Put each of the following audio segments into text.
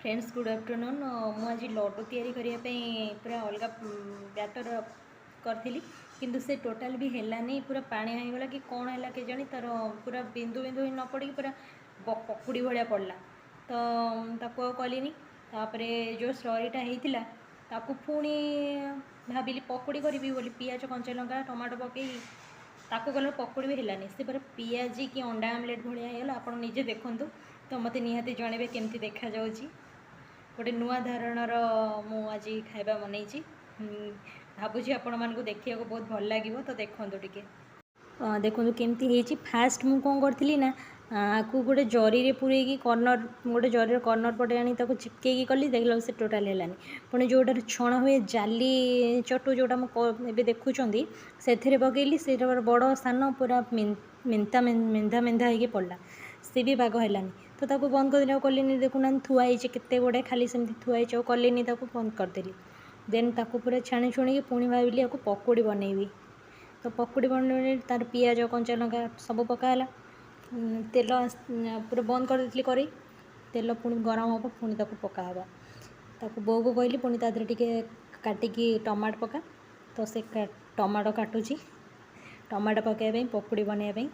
Friends good afternoon मुझे लड्डू तैयारी करने पूरा अलग बैटर करी किंतु से टोटाल भी हेलानी पूरा पानी होगला कि कौन है के जानी तार पूरा बिंदु बिंदु न पड़ी पूरा पकुड़ी भाया पड़ला तो कलिनी तापरे जो स्लरीटा होता ताकू पुणी भाविली पकुड़ी करी बोली पियाज कंचा लंका टमाटो पकई ताकू कल पकुड़ी भी हेलानी से पूरा पियाजी कि अंडा आमलेट भाया होगा आप निजे देखूँ तो मत निहाती जनइबे केमती देखा जाउची गोटे नुआ धरणर मु आज खाଇବା बनई भावुँ आपण मानक देखा बहुत भल लगे तो देखूँ टे देखो केमती फास्ट मुझे कौन करी ना आपको गोटे जरी पूरे कर्नर गोटे जरी कर्नर पटे आनी चिपके कली देख से टोटाल है पुणी जोटार छण हुए जाली चटू जोटा मुझे देखुं से पकईली से बड़ सान पूरा मेन्ता मेधा मेधा हो पड़ा सी भी बाग है तो ताको बंद कर कलिनी देखुना थुआई केते गुड़े खाली सेमती थुआई कलिनी बंद करदेली देन ताको पूरा छाणी छुणी पुणी भाविली आपको पकुड़ी बनईबी तो पकुड़ी बन तार पियाज कंचा लंका सब पकाला तेल पूरा बंद कर देती करी तेल पुणी गरम हम पुणी पकावा ताको बो को कहली पुणी तादे टिके काटिकी टमाटो पका तो से टमाटो काटुची टमाटो पकाइबा पकुड़ी बनवाई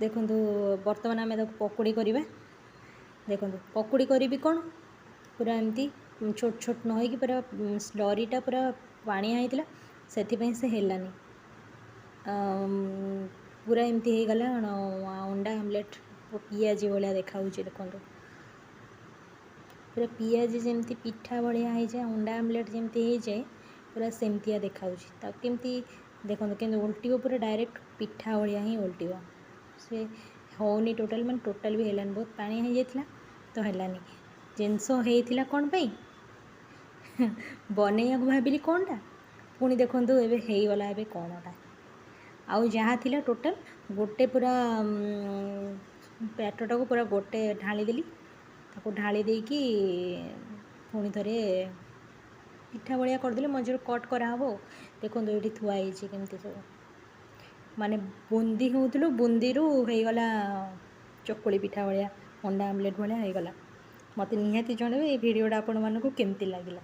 देखु बर्तमान आम पकुड़ी करवा देखो पकुड़ी करी कौन पूरा एमती छोट छोट न हो पूरा स्लरीटा पूरा पानिया होता से हेलानी पूरा एमती हो गला अंडा आमलेट पियाजी भाया देखा देखो पूरा पियाजी जमती पिठा भाया हो जाए अंडा आमलेट जमती हो जाए पूरा सेमतिया देखा केमती देखो कि उल्टी पूरा डायरेक्ट पिठा भाया ही उल्टी से होनी टोटाल मान टोटाल भी हेलानी बहुत पानी हो जाता तो हेलानी जिनस होता कौन पाई बनैया भाविली कौनटा पुणी देखो ये होगला ए कौनटा आउ जहाँ थिला टोटाल गोटे पूरा बैटरटा को पूरा गोटे ढाली देली ताको ढाली देकी पुणी थे पिठा भाया करदेली मझे कट कराव देखो ये थुआई केमती सब माने बुंदी होउतलु बुंदी रु होगला चकुली पिठा भाया अंडा आमलेट भाया होगला मत निहाती जनइबे ये वीडियोटा आपण मानकु केमती लागिला।